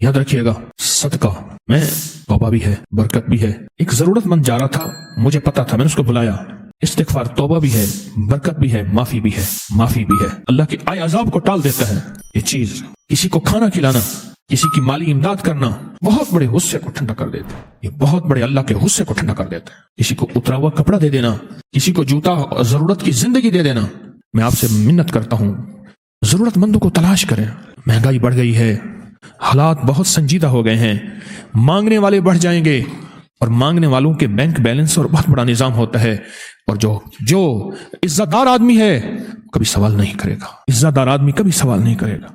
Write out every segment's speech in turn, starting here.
یاد رکھیے گا صدقہ میں توبہ بھی ہے، برکت بھی ہے۔ ایک ضرورت مند جا رہا تھا، مجھے پتا تھا، میں نے اس کو بلایا۔ استغفار توبہ بھی ہے، برکت بھی ہے، معافی بھی ہے، معافی بھی ہے، اللہ کے آئے عذاب کو ٹال دیتا ہے یہ چیز۔ کسی کو کھانا کھلانا، کسی کی مالی امداد کرنا بہت بڑے غصے کو ٹھنڈا کر دیتا ہے، یہ بہت بڑے اللہ کے غصے کو ٹھنڈا کر دیتا ہے۔ کسی کو اترا ہوا کپڑا دے دینا، کسی کو جوتا ضرورت کی زندگی دے دینا۔ میں آپ سے منت کرتا ہوں، ضرورت مندوں کو تلاش کریں۔ مہنگائی بڑھ گئی ہے، حالات بہت سنجیدہ ہو گئے ہیں، مانگنے والے بڑھ جائیں گے، اور مانگنے والوں کے بینک بیلنس اور بہت بڑا نظام ہوتا ہے، اور جو عزت دار آدمی ہے کبھی سوال نہیں کرے گا، عزت دار آدمی کبھی سوال نہیں کرے گا۔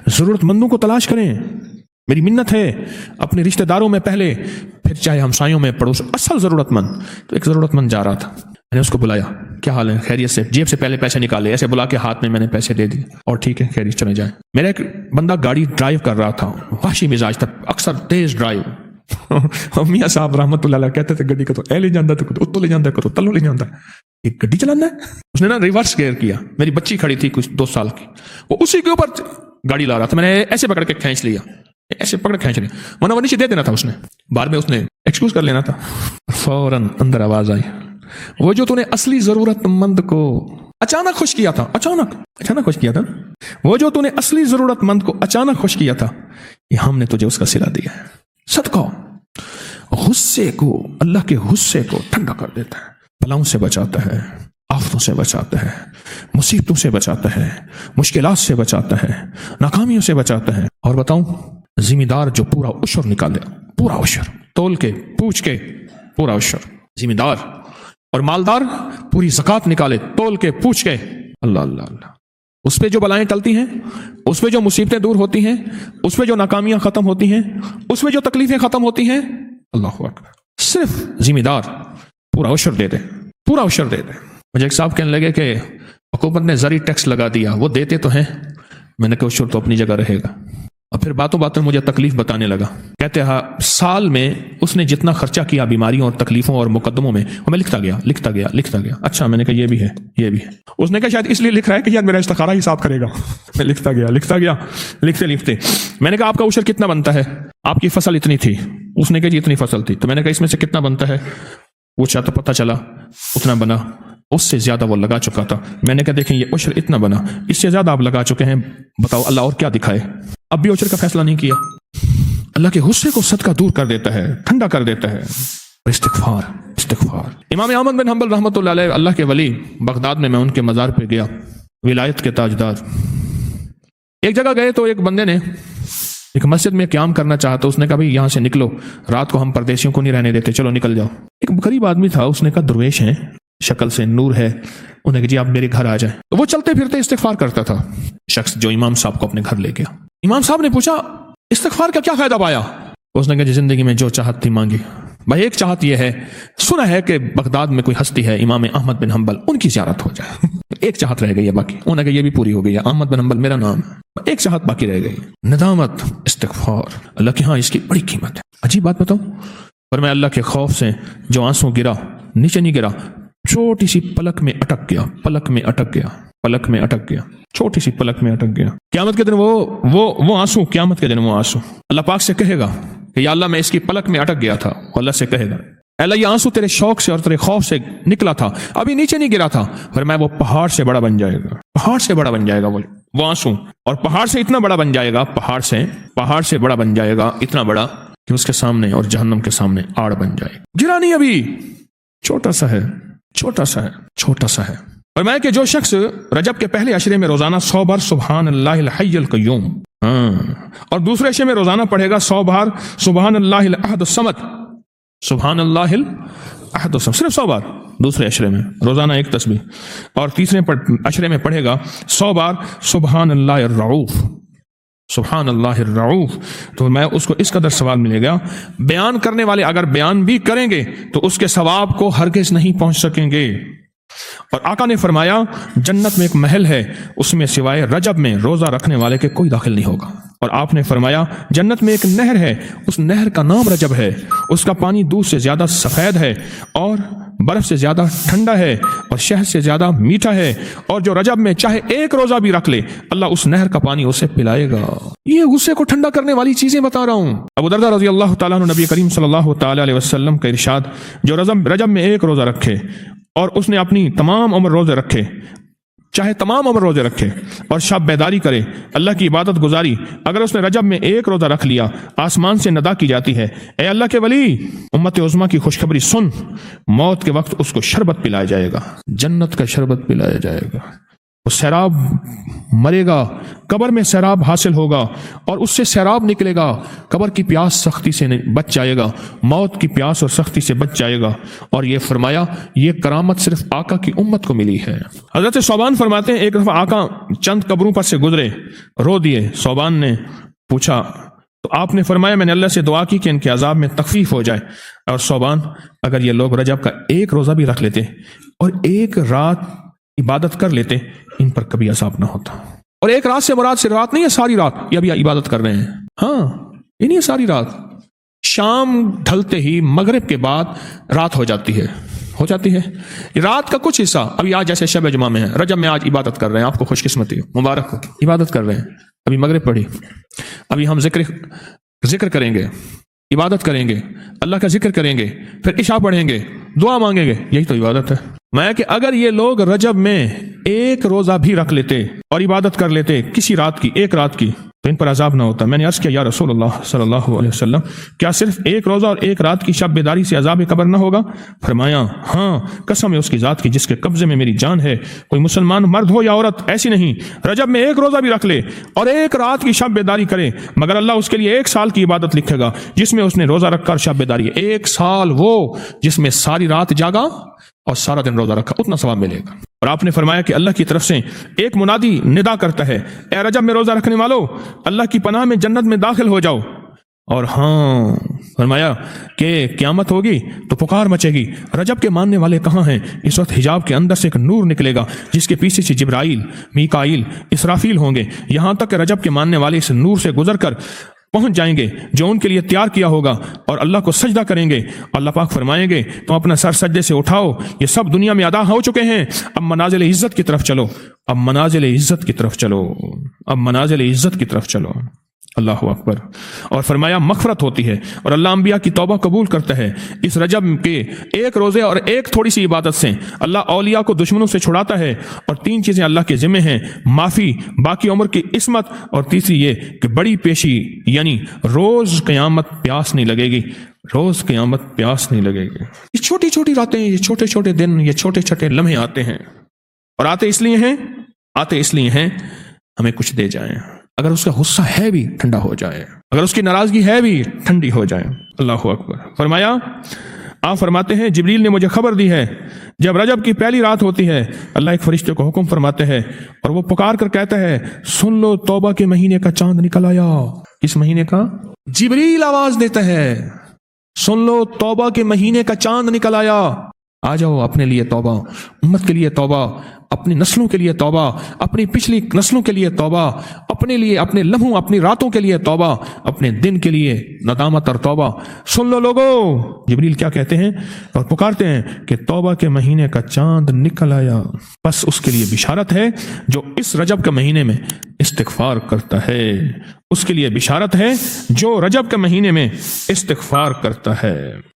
ضرورت مندوں کو تلاش کریں۔ میری منت ہے اپنے رشتہ داروں میں پہلے، پھر چاہے ہمسایوں میں، پڑوس۔ اصل ضرورت مند، تو ایک ضرورت مند جا رہا تھا، میں نے اس کو بلایا، کیا حال ہے، خیریت سے؟ جیب سے پہلے پیسے نکالے، ایسے بلا کے ہاتھ میں نے پیسے دے دیے، اور ٹھیک ہے خیریت چلے جائیں۔ میرا ایک بندہ گاڑی ڈرائیو کر رہا تھا، وحشی مزاج تھا، اکثر تیز ڈرائیو۔ میاں صاحب رحمت اللہ علیہ کہتے تھے گڈی کا تو اے لے جاندہ تو اتو لے جاندہ تو تلو لے جاندہ، ایک گڈی چلانا ہے۔ اس نے نا ریورس گیئر کیا، میری بچی کھڑی تھی کچھ 2 سال کی، وہ اسی کے اوپر گاڑی لا رہا تھا، میں نے ایسے پکڑ کے کھینچ لیا، ایسے پکڑ کھینچ لیا، ورنہ وہ نیچے دے دینا تھا، اس نے بعد میں اس نے ایکسکیوز کر لینا تھا۔ فوراً اندر آواز آئی، وہ جو تو نے اصلی ضرورت مند کو اچانک خوش کیا تھا، اچانک خوش کیا تھا، وہ جو تو نے اصلی ضرورت مند کو اچانک خوش کیا تھا، یہ ہم نے تجھے اس کا صلہ دیا ہے۔ صدقہ غصے کو، اللہ کے غصے کو ٹھنڈا کر دیتا ہے، بلاؤں سے بچاتا ہے، آفتوں سے بچاتا ہے، مصیبتوں سے بچاتا ہے، مشکلات سے بچاتا ہے، ناکامیوں سے بچاتا ہے۔ اور بتاؤں، ذمہ دار جو پورا عشر نکالے، پورا عشر تول کے پوچھ کے، پورا عشر ذمہ دار، اور مالدار پوری زکوٰۃ نکالے تول کے پوچھ کے، اللہ اللہ اللہ، اس پہ جو بلائیں ٹلتی ہیں، اس پہ جو مصیبتیں دور ہوتی ہیں، اس پہ جو ناکامیاں ختم ہوتی ہیں، اس پہ جو تکلیفیں ختم ہوتی ہیں، اللہ اکبر۔ صرف ذمہ دار پورا عشر دے دے، پورا عشر دے دے۔ مجھے ایک صاحب کہنے لگے کہ حکومت نے زرعی ٹیکس لگا دیا، وہ دیتے تو ہیں، میں نے کہا عشر تو اپنی جگہ رہے گا۔ اور پھر باتوں باتوں مجھے تکلیف بتانے لگا، کہتے ہیں سال میں اس نے جتنا خرچہ کیا بیماریوں اور تکلیفوں اور مقدموں میں، وہ میں لکھتا گیا۔ اچھا، میں نے کہا یہ بھی ہے۔ اس نے کہا شاید اس لیے لکھ رہا ہے کہ یار میرا استخارہ حساب کرے گا۔ میں لکھتا گیا، لکھتے میں نے کہا آپ کا عشر کتنا بنتا ہے؟ آپ کی فصل اتنی تھی، اس نے کہا جی اتنی فصل تھی، تو میں نے کہا اس میں سے کتنا بنتا ہے؟ پوچھا تو پتہ چلا اتنا بنا، اس سے زیادہ وہ لگا چکا تھا۔ میں نے کہا دیکھیں یہ عشر اتنا بنا، اس سے زیادہ آپ لگا چکے ہیں، بتاؤ اللہ اور کیا دکھائے؟ اب بھی عشر کا فیصلہ نہیں کیا۔ اللہ کے غصے کو صدقہ دور کر دیتا ہے، ٹھنڈا کر دیتا ہے۔ استغفار۔ امام احمد بن حنبل رحمۃ اللہ علیہ، اللہ کے ولی، بغداد میں ان کے مزار پہ گیا، ولایت کے تاجدار۔ ایک جگہ گئے تو ایک بندے نے ایک مسجد میں قیام کرنا چاہا، تو اس نے کہا بھائی یہاں سے نکلو، رات کو ہم پردیسیوں کو نہیں رہنے دیتے، چلو نکل جاؤ۔ ایک غریب آدمی تھا، اس نے کہا درویش ہیں، شکل سے نور ہے، انہوں نے کہا جی آپ میرے گھر آ جائیں۔ تو وہ چلتے پھرتے استغفار کرتا تھا، شخص جو امام صاحب کو اپنے گھر لے گیا۔ امام صاحب نے پوچھا استغفار کا کیا فائدہ پایا؟ اس نے کہا جی زندگی میں جو چاہت تھی مانگی۔ بھائی ایک چاہت یہ ہے، سنا ہے کہ بغداد میں کوئی ہستی ہے امام احمد بن حنبل، ان کی زیارت ہو جائے۔ ایک چاہت رہ گئی ہے باقی، انہوں نے کہا یہ بھی پوری ہو گئی ہے، احمد بن حنبل میرا نام ہے، ایک چاہت باقی رہ گئی، ندامت، استغفار۔ اللہ کے ہاں اس کی بڑی قیمت ہے۔ عجیب بات بتاؤں، پر میں اللہ کے خوف سے جو آنسو گرا، نیچے نہیں گرا، چھوٹی سی پلک میں اٹک گیا، چھوٹی سی پلک میں اٹک گیا۔ قیامت کے دن وہ آنسو، قیامت کے دن وہ آنسو اللہ پاک سے کہے گا کہ یا اللہ میں اس کی پلک میں اٹک گیا تھا، اللہ سے کہے گا اے اللہ یہ آنسو تیرے شوق سے اور تیرے خوف سے نکلا تھا، ابھی نیچے نہیں گرا تھا، پر میں وہ پہاڑ سے بڑا بن جائے گا، وہ آنسو، اور پہاڑ سے اتنا بڑا بن جائے گا، پہاڑ سے بڑا بن جائے گا، اتنا بڑا کہ اس کے سامنے اور جہنم کے سامنے آڑ بن جائے گا۔ گرا نہیں، ابھی چھوٹا سا ہے۔ اور میں کہ جو شخص رجب کے پہلے عشرے میں روزانہ 100 بار سبحان اللہ الحی القیوم، اور دوسرے عشرے میں روزانہ پڑھے گا 100 بار سبحان اللہ الاحد الصمد، سبحان اللہ الاحد الصمد، صرف 100 بار دوسرے عشرے میں روزانہ ایک تسبیح، اور تیسرے عشرے میں پڑھے گا 100 بار سبحان اللہ الرعوف، سبحان اللہ الرعوف، تو میں اس کو اس قدر ثواب ملے گا۔ بیان کرنے والے اگر بیان بھی کریں گے تو اس کے ثواب کو ہرگز نہیں پہنچ سکیں گے۔ اور آقا نے فرمایا جنت میں ایک محل ہے، اس میں سوائے رجب میں روزہ رکھنے والے کے کوئی داخل نہیں ہوگا۔ اور آپ نے فرمایا جنت میں ایک نہر ہے، اس نہر کا نام رجب ہے، اس کا پانی دودھ سے زیادہ سفید ہے، اور برف سے زیادہ ٹھنڈا ہے اور شہد سے زیادہ میٹھا ہے، اور جو رجب میں چاہے ایک روزہ بھی رکھ لے اللہ اس نہر کا پانی اسے پلائے گا۔ یہ غصے کو ٹھنڈا کرنے والی چیزیں بتا رہا ہوں۔ ابو درداء رضی اللہ تعالیٰ عنہ نبی کریم صلی اللہ تعالیٰ علیہ وسلم کا ارشاد، جو رجب میں ایک روزہ رکھے اور اس نے اپنی تمام عمر روزے رکھے، چاہے تمام عمر روزے رکھے اور شب بیداری کرے، اللہ کی عبادت گزاری، اگر اس نے رجب میں ایک روزہ رکھ لیا آسمان سے ندا کی جاتی ہے، اے اللہ کے ولی، امت عظمیٰ کی خوشخبری سن، موت کے وقت اس کو شربت پلایا جائے گا، جنت کا شربت پلایا جائے گا، وہ سیراب مرے گا، قبر میں سیراب حاصل ہوگا اور اس سے سیراب نکلے گا، قبر کی پیاس سختی سے بچ جائے گا، موت کی پیاس اور سختی سے بچ جائے گا۔ اور یہ فرمایا یہ کرامت صرف آقا کی امت کو ملی ہے۔ حضرت صوبان فرماتے ہیں ایک دفعہ آقا چند قبروں پر سے گزرے، رو دیے۔ صوبان نے پوچھا تو آپ نے فرمایا میں نے اللہ سے دعا کی کہ ان کے عذاب میں تخفیف ہو جائے، اور صوبان اگر یہ لوگ رجب کا ایک روزہ بھی رکھ لیتے اور ایک رات عبادت کر لیتے ان پر کبھی عذاب نہ ہوتا۔ اور ایک رات سے مراد سے رات نہیں ہے، ساری رات یہ ابھی عبادت کر رہے ہیں، ہاں یہ نہیں ہے ساری رات، شام ڈھلتے ہی مغرب کے بعد رات ہو جاتی ہے رات کا کچھ حصہ، ابھی آج جیسے شب جمعہ میں ہے، رجب میں آج عبادت کر رہے ہیں، آپ کو خوش قسمتی ہو، مبارک ہو، عبادت کر رہے ہیں، ابھی مغرب پڑھی، ابھی ہم ذکر کریں گے، عبادت کریں گے، اللہ کا ذکر کریں گے، پھر عشاء پڑھیں گے، دعا مانگیں گے، یہی تو عبادت ہے۔ میں کہ اگر یہ لوگ رجب میں ایک روزہ بھی رکھ لیتے اور عبادت کر لیتے کسی رات کی، ایک رات کی، تو ان پر عذاب نہ ہوتا۔ میں نے عرض کیا یا رسول اللہ صلی اللہ علیہ وسلم، کیا صرف ایک روزہ اور ایک رات کی شب بیداری سے عذاب قبر نہ ہوگا؟ فرمایا ہاں، قسم ہے اس کی ذات کی جس کے قبضے میں میری جان ہے، کوئی مسلمان مرد ہو یا عورت ایسی نہیں رجب میں ایک روزہ بھی رکھ لے اور ایک رات کی شب بیداری کرے مگر اللہ اس کے لیے ایک سال کی عبادت لکھے گا جس میں اس نے روزہ رکھ کر شب بیداری ہے۔ ایک سال وہ جس میں ساری رات جاگا اور سارا دن روزہ رکھا، اتنا ثواب ملے گا۔ اور آپ نے فرمایا کہ اللہ کی طرف سے ایک منادی ندا کرتا ہے، اے رجب میں روزہ رکھنے والو، اللہ کی پناہ میں جنت میں داخل ہو جاؤ۔ اور ہاں فرمایا کہ قیامت ہوگی تو پکار مچے گی، رجب کے ماننے والے کہاں ہیں؟ اس وقت حجاب کے اندر سے ایک نور نکلے گا جس کے پیچھے سے جبرائیل، میکائیل، اسرافیل ہوں گے، یہاں تک کہ رجب کے ماننے والے اس نور سے گزر کر پہنچ جائیں گے جو ان کے لیے تیار کیا ہوگا اور اللہ کو سجدہ کریں گے۔ اللہ پاک فرمائیں گے تم اپنا سر سجدے سے اٹھاؤ، یہ سب دنیا میں ادا ہو چکے ہیں، اب منازل عزت کی طرف چلو، اب منازل عزت کی طرف چلو، اب منازل عزت کی طرف چلو۔ اللہ اکبر۔ اور فرمایا مغفرت ہوتی ہے اور اللہ انبیاء کی توبہ قبول کرتا ہے۔ اس رجب کے ایک روزے اور ایک تھوڑی سی عبادت سے اللہ اولیاء کو دشمنوں سے چھڑاتا ہے، اور تین چیزیں اللہ کے ذمہ ہیں، معافی، باقی عمر کی عصمت، اور تیسری یہ کہ بڑی پیشی، یعنی روز قیامت پیاس نہیں لگے گی، روز قیامت پیاس نہیں لگے گی۔ یہ چھوٹی چھوٹی راتیں، یہ چھوٹے چھوٹے دن، یہ چھوٹے چھوٹے لمحے آتے ہیں، اور آتے اس لیے ہیں ہمیں کچھ دے جائیں، اگر اس کا غصہ ہے بھی ٹھنڈا ہو جائے، اگر اس کی ناراضگی ہے بھی ٹھنڈی ہو جائے۔ اللہ اکبر۔ فرمایا، آپ فرماتے ہیں جبریل نے مجھے خبر دی ہے جب رجب کی پہلی رات ہوتی ہے اللہ ایک فرشتے کو حکم فرماتے ہیں اور وہ پکار کر کہتا ہے سن لو توبہ کے مہینے کا چاند نکل آیا۔ کس مہینے کا؟ جبریل آواز دیتا ہے سن لو توبہ کے مہینے کا چاند نکل آیا، آ جاؤ اپنے لیے توبہ، امت کے لیے توبہ، اپنی نسلوں کے لیے توبہ، اپنی پچھلی نسلوں کے لیے توبہ، اپنے لیے، اپنے لمحوں، اپنی راتوں کے لیے توبہ، اپنے دن کے لیے ندامت اور توبہ۔ سن لو لوگو، جبریل کیا کہتے ہیں اور پکارتے ہیں کہ توبہ کے مہینے کا چاند نکل آیا، بس اس کے لیے بشارت ہے جو اس رجب کے مہینے میں استغفار کرتا ہے، اس کے لیے بشارت ہے جو رجب کے مہینے میں استغفار کرتا ہے۔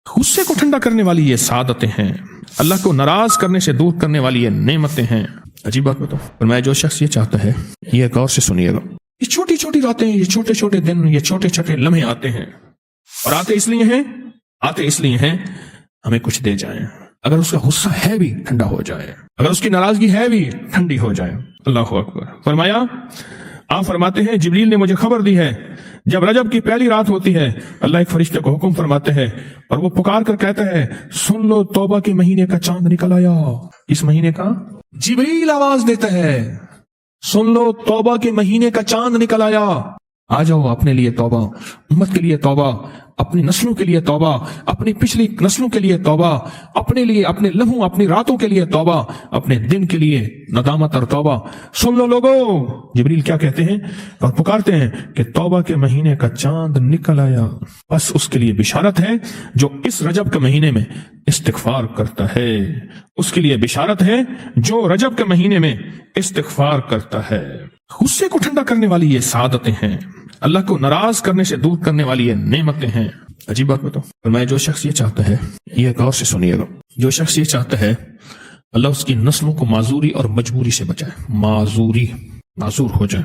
غصے کو ٹھنڈا کرنے والی یہ سعادتیں ہیں، اللہ کو ناراض کرنے سے دور کرنے والی یہ نعمتیں ہیں۔ عجیب بات بتاؤ، فرمایا جو شخص یہ چاہتا ہے یہ غور سے سنیے گا، یہ چھوٹی چھوٹی راتیں، یہ چھوٹے چھوٹے دن، یہ چھوٹے چھوٹے لمحے آتے ہیں، اور آتے اس لیے ہیں ہمیں کچھ دے جائیں، اگر اس کا غصہ ہے بھی ٹھنڈا ہو جائے، اگر اس کی ناراضگی ہے بھی ٹھنڈی ہو جائے۔ اللہ اکبر۔ فرمایا، آپ فرماتے ہیں جبریل نے مجھے خبر دی ہے جب رجب کی پہلی رات ہوتی ہے اللہ ایک فرشتے کو حکم فرماتے ہیں اور وہ پکار کر کہتا ہے سن لو توبہ کے مہینے کا چاند نکل آیا۔ اس مہینے کا؟ جبریل آواز دیتا ہے سن لو توبہ کے مہینے کا چاند نکل آیا، آ جاؤ اپنے لیے توبہ، امت کے لیے توبہ، اپنی نسلوں کے لیے توبہ، اپنی پچھلی نسلوں کے لیے توبہ، اپنے لیے، اپنے لمحوں، اپنی راتوں کے لیے توبہ، اپنے دن کے لیے ندامت اور توبہ۔ سن لو لوگو، جبریل کیا کہتے ہیں اور پکارتے ہیں کہ توبہ کے مہینے کا چاند نکل آیا، بس اس کے لیے بشارت ہے جو اس رجب کے مہینے میں استغفار کرتا ہے اس کے لیے بشارت ہے جو رجب کے مہینے میں استغفار کرتا ہے۔ غصے کو ٹھنڈا کرنے والی یہ سعادتیں ہیں، اللہ کو ناراض کرنے سے دور کرنے والی یہ نعمتیں ہیں۔ عجیب بات بتاؤں، فرمایا جو شخص یہ چاہتا ہے، یہ غور سے سنیے گا، جو شخص یہ چاہتا ہے اللہ اس کی نسلوں کو معذوری اور مجبوری سے بچائے، معذور ہو جائے،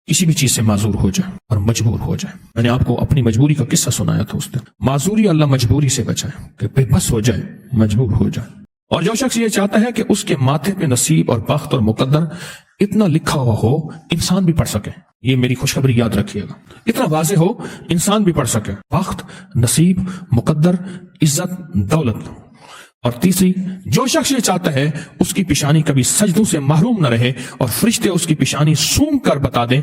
کسی بھی چیز سے معذور ہو جائے اور مجبور ہو جائے۔ میں نے آپ کو اپنی مجبوری کا قصہ سنایا تھا اس دن، معذوری اللہ مجبوری سے بچائے کہ بے بس ہو جائے، مجبور ہو جائے۔ اور جو شخص یہ چاہتا ہے کہ اس کے ماتھے پہ نصیب اور بخت اور مقدر اتنا لکھا ہوا ہو انسان بھی پڑھ سکے، یہ میری خوشخبری یاد رکھیے گا، اتنا واضح ہو انسان بھی پڑھ سکے، بخت، نصیب، مقدر، عزت، دولت۔ اور تیسری، جو شخص یہ چاہتا ہے اس کی پیشانی کبھی سجدوں سے محروم نہ رہے اور فرشتے اس کی پیشانی سونگ کر بتا دیں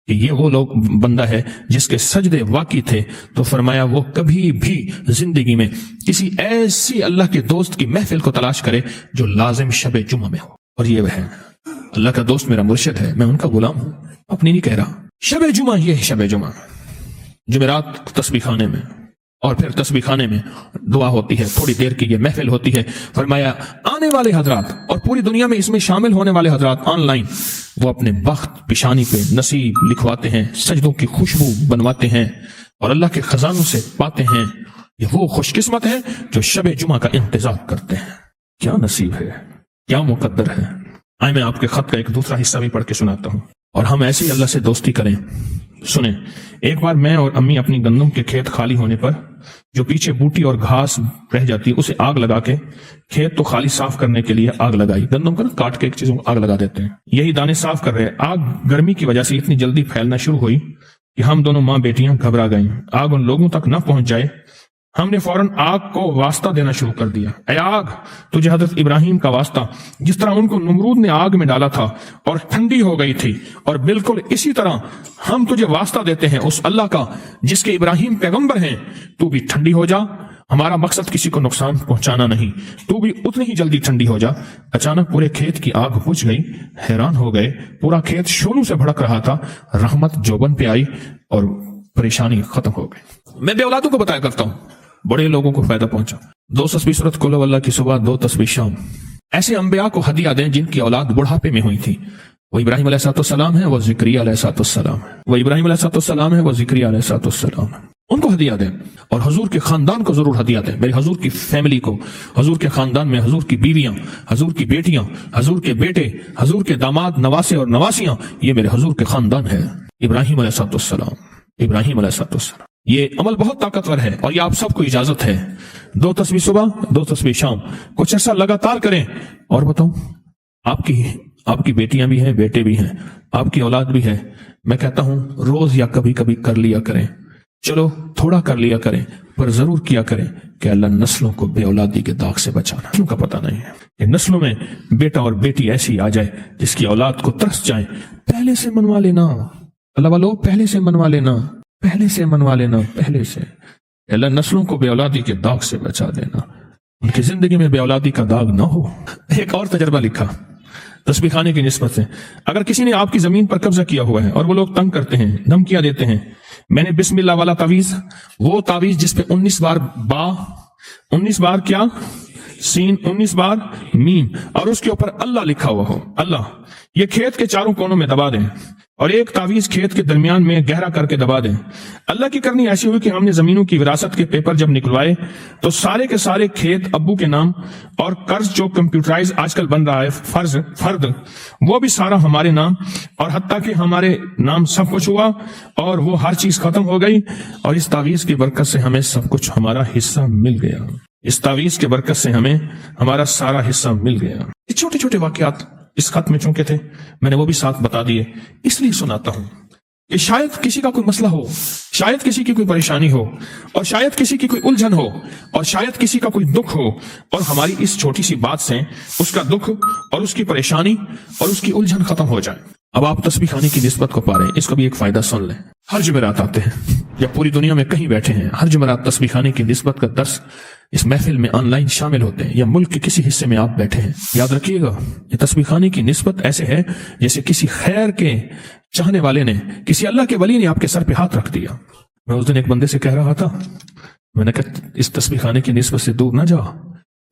کہ یہ وہ لوگ بندہ ہے جس کے سجدے واقعی تھے، تو فرمایا وہ کبھی بھی زندگی میں کسی ایسی اللہ کے دوست کی محفل کو تلاش کرے جو لازم شب جمعہ میں ہو۔ اور یہ وہ ہے، اللہ کا دوست میرا مرشد ہے، میں ان کا غلام ہوں، اپنی نہیں کہہ رہا۔ شب جمعہ، یہ ہے شب جمعہ، جمعرات تسبیح خانے میں، اور پھر تسبیح خانے میں دعا ہوتی ہے، تھوڑی دیر کی یہ محفل ہوتی ہے۔ فرمایا آنے والے حضرات اور پوری دنیا میں اس میں شامل ہونے والے حضرات آن لائن، وہ اپنے بخت پیشانی پہ نصیب لکھواتے ہیں، سجدوں کی خوشبو بنواتے ہیں اور اللہ کے خزانوں سے پاتے ہیں۔ یہ وہ خوش قسمت ہے جو شب جمعہ کا انتظار کرتے ہیں۔ کیا نصیب ہے، کیا مقدر ہے۔ آئے میں آپ کے خط کا ایک دوسرا حصہ بھی پڑھ کے سناتا ہوں، اور ہم ایسے ہی اللہ سے دوستی کریں۔ سنیں، ایک بار میں اور امی اپنی گندم کے کھیت خالی ہونے پر جو پیچھے بوٹی اور گھاس رہ جاتی اسے آگ لگا کے کھیت تو خالی صاف کرنے کے لیے آگ لگائی۔ گندم کو کاٹ کے ایک چیزوں کو آگ لگا دیتے ہیں، یہی دانے صاف کر رہے، آگ گرمی کی وجہ سے اتنی جلدی پھیلنا شروع ہوئی کہ ہم دونوں ماں بیٹیاں گھبرا گئیں۔ آگ ان لوگوں تک نہ پہنچ جائے، ہم نے فوراً آگ کو واسطہ دینا شروع کر دیا۔ اے آگ، تجھے حضرت ابراہیم کا واسطہ، جس طرح ان کو نمرود نے آگ میں ڈالا تھا اور ٹھنڈی ہو گئی تھی، اور بالکل اسی طرح ہم تجھے واسطہ دیتے ہیں اس اللہ کا جس کے ابراہیم پیغمبر ہیں، تو بھی ٹھنڈی ہو جا۔ ہمارا مقصد کسی کو نقصان پہنچانا نہیں، تو بھی اتنی ہی جلدی ٹھنڈی ہو جا۔ اچانک پورے کھیت کی آگ بجھ گئی، حیران ہو گئے، پورا کھیت شعلوں سے بھڑک رہا تھا۔ رحمت جوبن پہ آئی اور پریشانی ختم ہو گئی۔ میں بے اولادوں کو بتایا کرتا ہوں، بڑے لوگوں کو فائدہ پہنچا۔ 2 تسبیح سورت قل اللہ کی صبح، 2 تسبیح شام۔ ایسے انبیاء کو ہدیہ دیں جن کی اولاد بڑھاپے میں ہوئی تھی، وہ ابراہیم علیہ السلام ہے، وہ زکریا علیہ السلام ہے، وہ ابراہیم علیہ السلام ہے، وہ زکریا علیہ السلام ہے، ان کو ہدیہ دیں۔ اور حضور کے خاندان کو ضرور ہدیہ دیں، میرے حضور کی فیملی کو، حضور کے خاندان میں حضور کی بیویاں، حضور کی بیٹیاں، حضور کے بیٹے، حضور کے داماد، نواسے اور نواسیاں، یہ میرے حضور کے خاندان ہے۔ ابراہیم علیہ السلام، ابراہیم علیہ السلام۔ یہ عمل بہت طاقتور ہے اور یہ آپ سب کو اجازت ہے۔ 2 تسبیح صبح، 2 تسبیح شام، کچھ عرصہ لگاتار کریں۔ اور بتاؤں، آپ کی بیٹیاں بھی ہیں، بیٹے بھی ہیں، آپ کی اولاد بھی ہے۔ میں کہتا ہوں روز یا کبھی کبھی کر لیا کریں، چلو تھوڑا کر لیا کریں، پر ضرور کیا کریں کہ اللہ نسلوں کو بے اولادی کے داغ سے بچانا۔ کیوں کا پتہ نہیں ہے کہ نسلوں میں بیٹا اور بیٹی ایسی آ جائے جس کی اولاد کو ترس جائیں۔ پہلے سے منوا لینا، اللہ والو، پہلے سے منوا لینا، پہلے سے منوا لینا، پہلے سے۔ اللہ نسلوں کو بے اولادی کے داغ سے بچا دینا، ان کی زندگی میں بے اولادی کا داغ نہ ہو۔ ایک اور تجربہ لکھا تسبیح خانے کی نسبت سے، اگر کسی نے آپ کی زمین پر قبضہ کیا ہوا ہے اور وہ لوگ تنگ کرتے ہیں، دھمکیاں دیتے ہیں، میں نے بسم اللہ والا تعویذ، وہ تعویذ جس پہ 19 بار با، 19 بار کیا، سین، 19 بار میم، اور اس کے اوپر اللہ لکھا ہوا ہو، اللہ، یہ کھیت کے چاروں کونوں میں دبا دیں، اور ایک تعویذ کھیت کے درمیان میں گہرا کر کے دبا دیں۔ اللہ کی کرنی ایسی ہوئی کہ ہم نے زمینوں کی وراثت کے پیپر جب نکلوائے تو سارے کے سارے کھیت ابو کے نام، اور قرض جو کمپیوٹرائز آج کل بن رہا ہے فرد، وہ بھی سارا ہمارے نام، اور حتیٰ کہ ہمارے نام سب کچھ ہوا، اور وہ ہر چیز ختم ہو گئی، اور اس تعویذ کی برکت سے ہمیں سب کچھ ہمارا حصہ مل گیا۔ اس تعویذ کے برکت سے ہمیں ہمارا سارا حصہ مل گیا۔ یہ چھوٹے چھوٹے واقعات اس خط میں چونکے تھے، میں نے وہ بھی ساتھ بتا دیے، اس لیے سناتا ہوں کہ شاید کسی کا کوئی مسئلہ ہو، شاید کسی کی کوئی پریشانی ہو، اور شاید کسی کی کوئی الجھن ہو، اور شاید کسی کا کوئی دکھ ہو، اور ہماری اس چھوٹی سی بات سے اس کا دکھ اور اس کی پریشانی اور اس کی الجھن ختم ہو جائے۔ اب آپ تسبیح خانے کی نسبت کو پا رہے ہیں، اس کا بھی ایک فائدہ سن لیں۔ ہر جمعرات آتے ہیں یا پوری دنیا میں کہیں بیٹھے ہیں، ہر جمعرات تسبیح خانے کی نسبت کا درس اس محفل میں آن لائن شامل ہوتے ہیں، یا ملک کے کسی حصے میں آپ بیٹھے ہیں، یاد رکھیے گا یہ تسبیح خانے کی نسبت ایسے ہے جیسے کسی خیر کے چاہنے والے نے، کسی اللہ کے ولی نے آپ کے سر پہ ہاتھ رکھ دیا۔ میں اس دن ایک بندے سے کہہ رہا تھا، میں نے کہا اس تسبیح خانے کی نسبت سے دور نہ جا،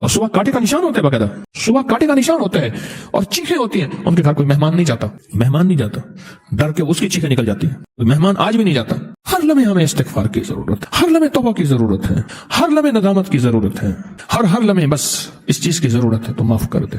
اور صبح کانٹے کا نشان ہوتا ہے باقاعدہ، صبح کانٹے کا نشان ہوتا ہے اور چیخیں ہوتی ہیں، ان کے گھر کوئی مہمان نہیں جاتا، مہمان نہیں جاتا، ڈر کے اس کی چیخیں نکل جاتی ہیں، کوئی مہمان آج بھی نہیں جاتا۔ ہر لمحے ہمیں استغفار کی ضرورت ہے، ہر لمحے توبہ کی ضرورت ہے، ہر لمحے ندامت کی ضرورت ہے، ہر لمحے بس اس چیز کی ضرورت ہے تو معاف کر دے۔